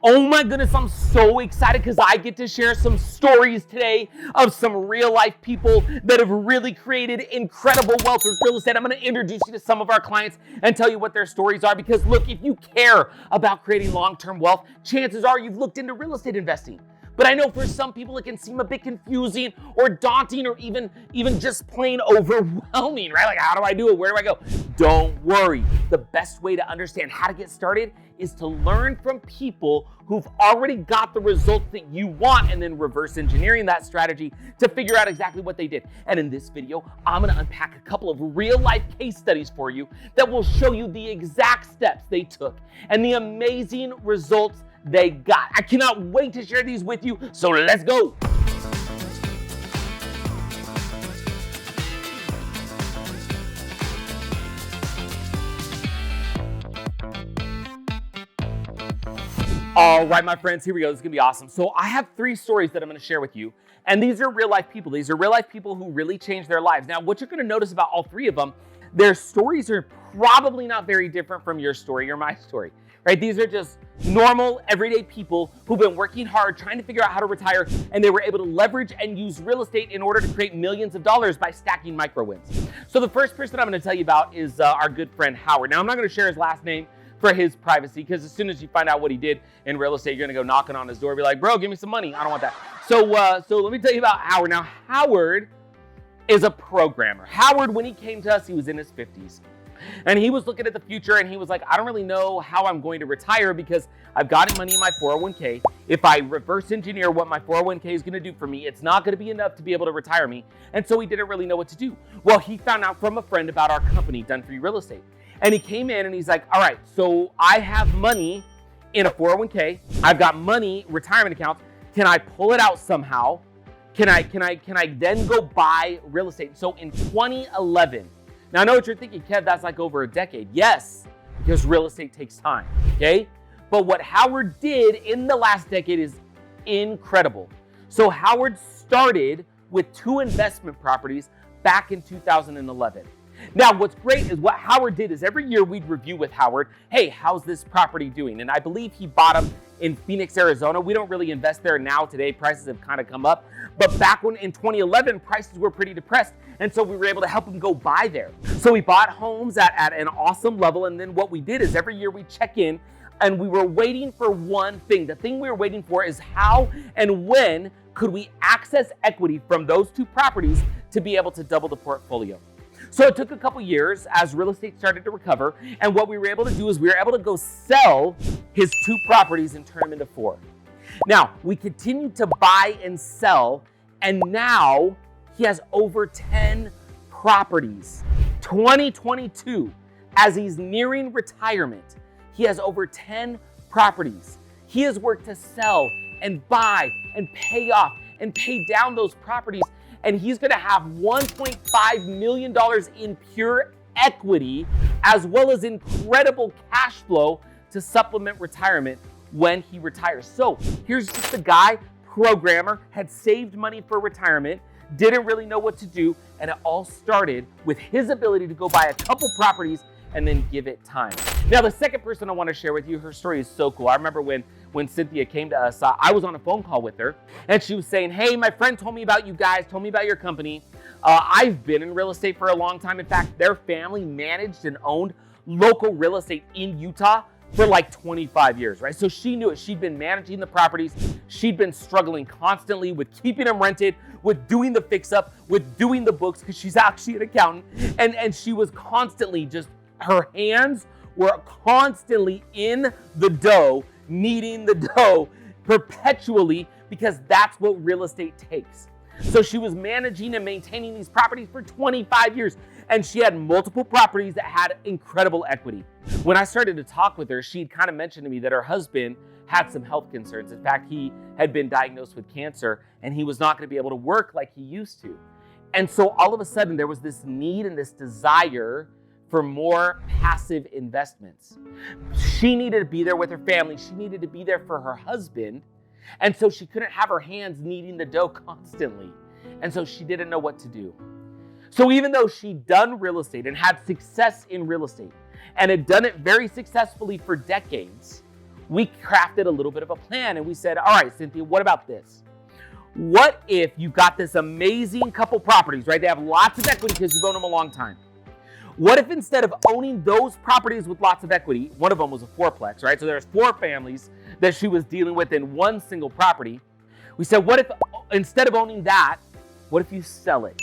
Oh my goodness, I'm so excited because I get to share some stories today of some real life people that have really created incredible wealth with real estate. I'm going to introduce you to some of our clients and tell you what their stories are because look, if you care about creating long-term wealth, chances are you've looked into real estate investing. But I know for some people it can seem a bit confusing or daunting or even just plain overwhelming, right? Like, how do I do it? Where do I go? Don't worry. The best way to understand how to get started is to learn from people who've already got the results that you want and then reverse engineering that strategy to figure out exactly what they did. And in this video, I'm going to unpack a couple of real life case studies for you that will show you the exact steps they took and the amazing results they got. I cannot wait to share these with you, so let's go. All right, my friends, here we go. This is gonna be awesome. So I have 3 stories that I'm gonna share with you, and these are real life people. These are real life people who really changed their lives. Now, what you're gonna notice about all 3 of them, their stories are probably not very different from your story or my story. Right? These are just normal, everyday people who've been working hard, trying to figure out how to retire, and they were able to leverage and use real estate in order to create millions of dollars by stacking micro wins. So the first person I'm going to tell you about is our good friend Howard. Now, I'm not going to share his last name for his privacy, because as soon as you find out what he did in real estate, you're going to go knocking on his door and be like, bro, give me some money. I don't want that. So let me tell you about Howard. Now, Howard is a programmer. Howard, when he came to us, he was in his 50s. And he was looking at the future and he was like, I don't really know how I'm going to retire because I've got money in my 401k. If I reverse engineer what my 401k is going to do for me, it's not going to be enough to be able to retire me. And so he didn't really know what to do. Well, he found out from a friend about our company, Done For You Real Estate. And he came in and he's like, all right, so I have money in a 401k. I've got money, retirement accounts. Can I pull it out somehow? Can I then go buy real estate? So in 2011, now I know what you're thinking, Kev, that's like over a decade. Yes, because real estate takes time, okay? But what Howard did in the last decade is incredible. So Howard started with 2 investment properties back in 2011. Now, what's great is what Howard did is every year we'd review with Howard, hey, how's this property doing? And I believe he bought them in Phoenix, Arizona. We don't really invest there now. Today, prices have kind of come up. But back when in 2011, prices were pretty depressed. And so we were able to help him go buy there. So we bought homes at an awesome level. And then what we did is every year we check in and we were waiting for one thing. The thing we were waiting for is how and when could we access equity from those 2 properties to be able to double the portfolio. So it took a couple years as real estate started to recover. And what we were able to do is we were able to go sell his 2 properties and turn them into 4. Now, we continued to buy and sell, and now he has over 10 properties. 2022, as he's nearing retirement, he has over 10 properties. He has worked to sell and buy and pay off and pay down those properties, and he's gonna have $1.5 million in pure equity, as well as incredible cash flow to supplement retirement when he retires. So here's just a guy, programmer, had saved money for retirement, didn't really know what to do, and it all started with his ability to go buy a couple properties and then give it time. Now, the second person I want to share with you, her story is so cool. I remember when Cynthia came to us, I was on a phone call with her, and she was saying, hey, my friend told me about you guys, told me about your company. I've been in real estate for a long time. In fact, their family managed and owned local real estate in Utah for like 25 years, right? So she knew it. She'd been managing the properties. She'd been struggling constantly with keeping them rented, with doing the fix-up, with doing the books, because she's actually an accountant. And she was constantly just, her hands were constantly in the dough, kneading the dough perpetually, because that's what real estate takes. So she was managing and maintaining these properties for 25 years. And she had multiple properties that had incredible equity. When I started to talk with her, she'd kind of mentioned to me that her husband had some health concerns. In fact, he had been diagnosed with cancer and he was not going to be able to work like he used to. And so all of a sudden there was this need and this desire for more passive investments. She needed to be there with her family. She needed to be there for her husband. And so she couldn't have her hands kneading the dough constantly. And so she didn't know what to do. So even though she'd done real estate and had success in real estate and had done it very successfully for decades, we crafted a little bit of a plan and we said, all right, Cynthia, what about this? What if you got this amazing couple properties, right? They have lots of equity because you've owned them a long time. What if instead of owning those properties with lots of equity, one of them was a fourplex, right? So there's 4 families that she was dealing with in one single property. We said, what if instead of owning that, what if you sell it?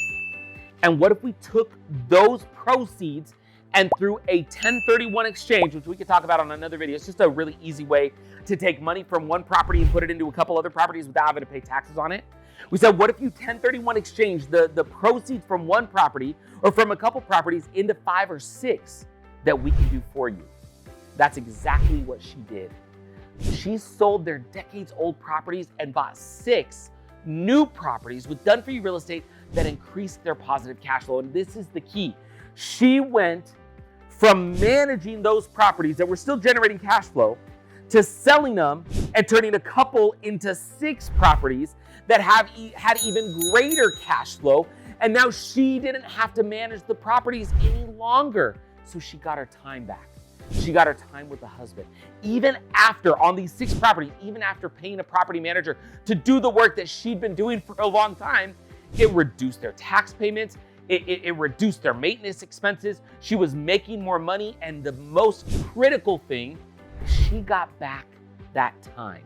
And what if we took those proceeds and through a 1031 exchange, which we could talk about on another video, it's just a really easy way to take money from one property and put it into a couple other properties without having to pay taxes on it. We said, what if you 1031 exchange the proceeds from one property or from a couple properties into 5 or 6 that we can do for you? That's exactly what she did. She sold their decades-old properties and bought 6 new properties with done-for-you real estate that increased their positive cash flow. And this is the key. She went from managing those properties that were still generating cash flow to selling them and turning a couple into 6 properties that had even greater cash flow. And now she didn't have to manage the properties any longer. So she got her time back. She got her time with the husband. Even after, on these 6 properties, even after paying a property manager to do the work that she'd been doing for a long time, it reduced their tax payments. It reduced their maintenance expenses. She was making more money. And the most critical thing, she got back that time.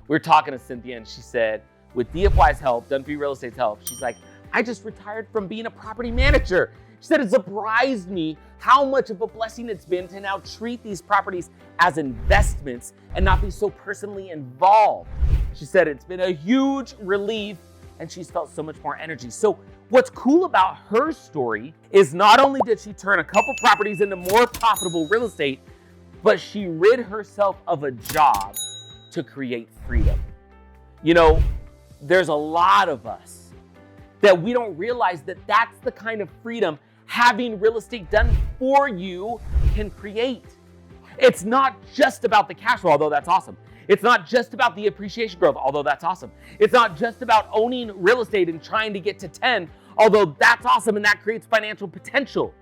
We were talking to Cynthia and she said, with DFY's help, Done For You Real Estate's help, she's like, I just retired from being a property manager. She said, it surprised me how much of a blessing it's been to now treat these properties as investments and not be so personally involved. She said, it's been a huge relief and she's felt so much more energy. So what's cool about her story is not only did she turn a couple properties into more profitable real estate, but she rid herself of a job to create freedom. You know, there's a lot of us that we don't realize that that's the kind of freedom having real estate done for you can create. It's not just about the cash flow, although that's awesome. It's not just about the appreciation growth, although that's awesome. It's not just about owning real estate and trying to get to 10, although that's awesome and that creates financial potential.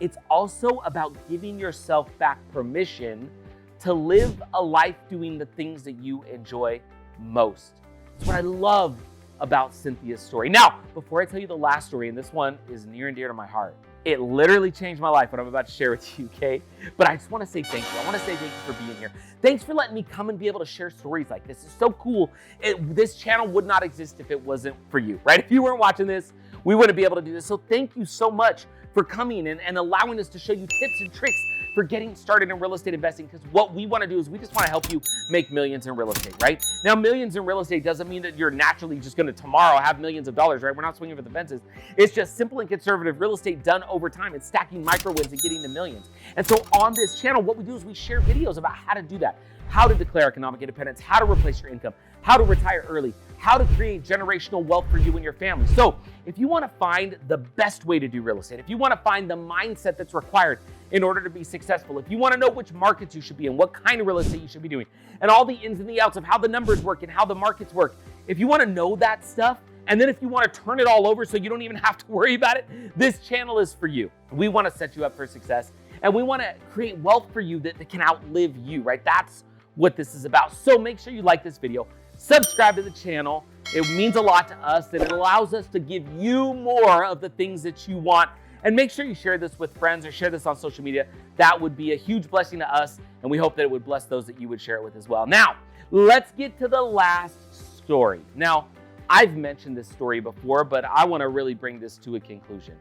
It's also about giving yourself back permission to live a life doing the things that you enjoy most. That's what I love about Cynthia's story. Now, before I tell you the last story, and this one is near and dear to my heart, it literally changed my life, what I'm about to share with you, okay? But I just want to say thank you. I want to say thank you for being here. Thanks for letting me come and be able to share stories like this. It's so cool. This channel would not exist if it wasn't for you, right? If you weren't watching this, we wouldn't be able to do this. So thank you so much for coming and allowing us to show you tips and tricks for getting started in real estate investing, because what we want to do is we just want to help you make millions in real estate, right? Now, millions in real estate doesn't mean that you're naturally just going to tomorrow have millions of dollars, right? We're not swinging for the fences. It's just simple and conservative real estate done over time. It's stacking micro wins and getting to millions. And so on this channel, what we do is we share videos about how to do that, how to declare economic independence, how to replace your income, how to retire early, how to create generational wealth for you and your family. So if you want to find the best way to do real estate, if you want to find the mindset that's required in order to be successful, if you want to know which markets you should be in, what kind of real estate you should be doing, and all the ins and the outs of how the numbers work and how the markets work, if you want to know that stuff, and then if you want to turn it all over so you don't even have to worry about it, this channel is for you. We want to set you up for success, and we want to create wealth for you that can outlive you, right? That's what this is about. So make sure you like this video, subscribe to the channel. It means a lot to us, and it allows us to give you more of the things that you want. And make sure you share this with friends or share this on social media. That would be a huge blessing to us, and we hope that it would bless those that you would share it with as well. Now, let's get to the last story. Now, I've mentioned this story before, but I want to really bring this to a conclusion.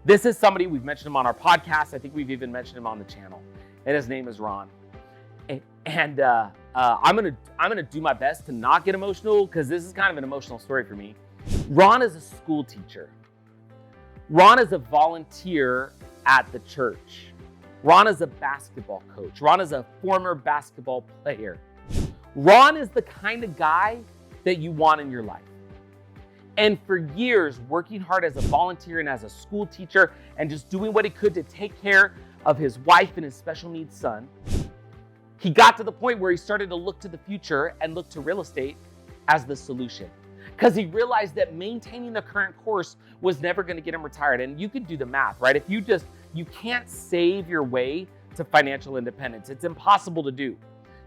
This is somebody, we've mentioned him on our podcast. I think we've even mentioned him on the channel, and his name is Ron. And I'm gonna do my best to not get emotional, because this is kind of an emotional story for me. Ron is a school teacher. Ron is a volunteer at the church. Ron is a basketball coach. Ron is a former basketball player. Ron is the kind of guy that you want in your life. And for years, working hard as a volunteer and as a school teacher and just doing what he could to take care of his wife and his special needs son, he got to the point where he started to look to the future and look to real estate as the solution, because he realized that maintaining the current course was never going to get him retired. And you can do the math, right? If you can't save your way to financial independence. It's impossible to do.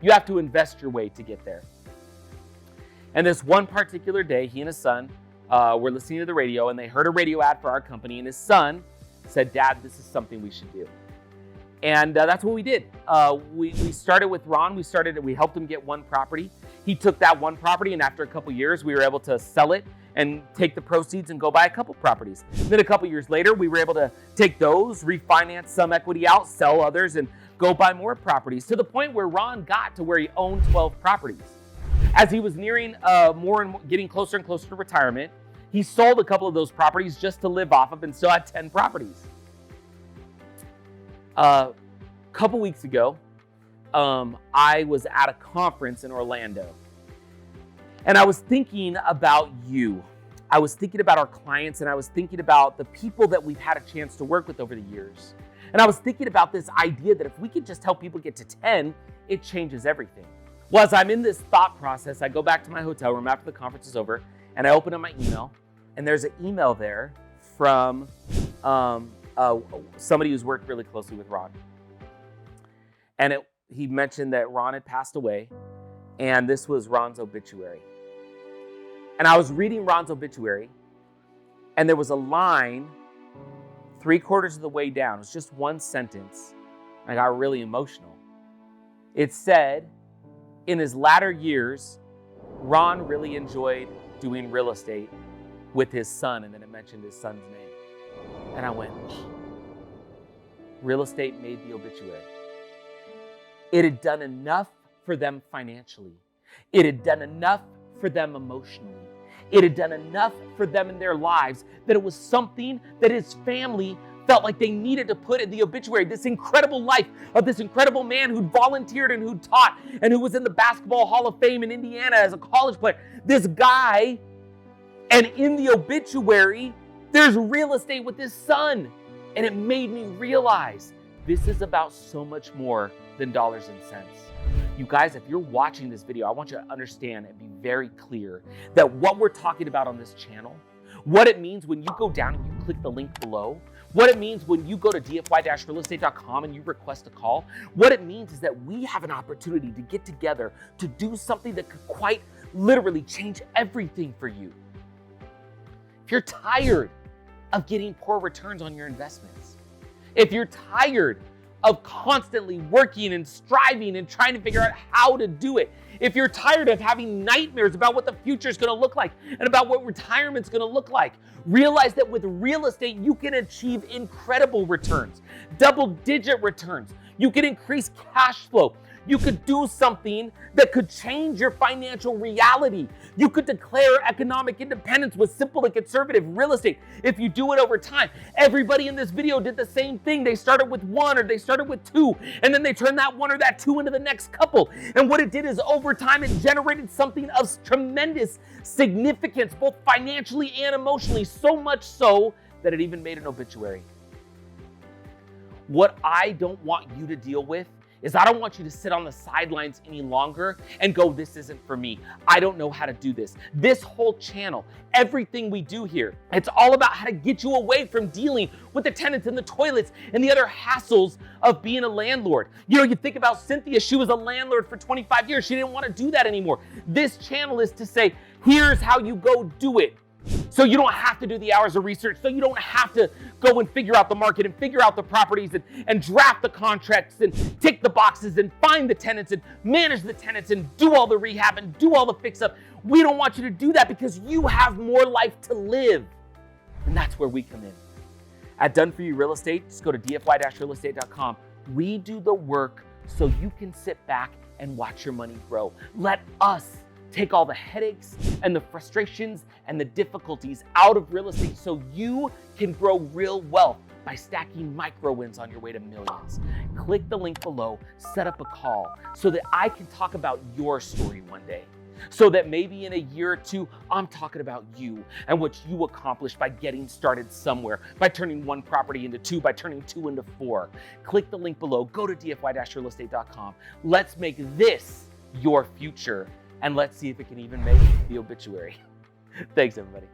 You have to invest your way to get there. And this one particular day, he and his son were listening to the radio, and they heard a radio ad for our company, and his son said, "Dad, this is something we should do." And that's what we did. We started with Ron. We helped him get one property. He took that one property, and after a couple years, we were able to sell it and take the proceeds and go buy a couple properties. Then a couple years later, we were able to take those, refinance some equity out, sell others, and go buy more properties, to the point where Ron got to where he owned 12 properties. As he was nearing getting closer and closer to retirement, he sold a couple of those properties just to live off of and still had 10 properties. A couple weeks ago, I was at a conference in Orlando, and I was thinking about you. I was thinking about our clients, and I was thinking about the people that we've had a chance to work with over the years. And I was thinking about this idea that if we could just help people get to 10, it changes everything. Well, as I'm in this thought process, I go back to my hotel room after the conference is over, and I open up my email, and there's an email there from somebody who's worked really closely with Ron. And he mentioned that Ron had passed away, and this was Ron's obituary. And I was reading Ron's obituary, and there was a line 3/4 of the way down. It was just one sentence. I got really emotional. It said, in his latter years, Ron really enjoyed doing real estate with his son, and then it mentioned his son's name. And I went, real estate made the obituary. It had done enough for them financially. It had done enough for them emotionally. It had done enough for them in their lives that it was something that his family felt like they needed to put in the obituary. This incredible life of this incredible man who'd volunteered and who'd taught and who was in the Basketball Hall of Fame in Indiana as a college player. This guy, and in the obituary, there's real estate with his son. And it made me realize this is about so much more than dollars and cents. You guys, if you're watching this video, I want you to understand and be very clear that what we're talking about on this channel, what it means when you go down and you click the link below, what it means when you go to dfy-realestate.com and you request a call, what it means is that we have an opportunity to get together to do something that could quite literally change everything for you. If you're tired of getting poor returns on your investments, if you're tired of constantly working and striving and trying to figure out how to do it, if you're tired of having nightmares about what the future is going to look like and about what retirement's going to look like, realize that with real estate, you can achieve incredible returns, double-digit returns. You can increase cash flow. You could do something that could change your financial reality. You could declare economic independence with simple and conservative real estate if you do it over time. Everybody in this video did the same thing. They started with one, or they started with two, and then they turned that one or that two into the next couple. And what it did is over time, it generated something of tremendous significance, both financially and emotionally, so much so that it even made an obituary. What I don't want you to deal with is I don't want you to sit on the sidelines any longer and go, this isn't for me. I don't know how to do this. This whole channel, everything we do here, it's all about how to get you away from dealing with the tenants and the toilets and the other hassles of being a landlord. You know, you think about Cynthia, she was a landlord for 25 years. She didn't want to do that anymore. This channel is to say, here's how you go do it. So you don't have to do the hours of research. So you don't have to go and figure out the market and figure out the properties and draft the contracts and tick the boxes and find the tenants and manage the tenants and do all the rehab and do all the fix up. We don't want you to do that because you have more life to live. And that's where we come in. At Done For You Real Estate, just go to dfy-realestate.com. We do the work so you can sit back and watch your money grow. Let us take all the headaches and the frustrations and the difficulties out of real estate so you can grow real wealth by stacking micro wins on your way to millions. Click the link below, set up a call so that I can talk about your story one day. So that maybe in a year or two, I'm talking about you and what you accomplished by getting started somewhere, by turning one property into two, by turning two into four. Click the link below, go to dfy-realestate.com. Let's make this your future. And let's see if it can even make the obituary. Thanks, everybody.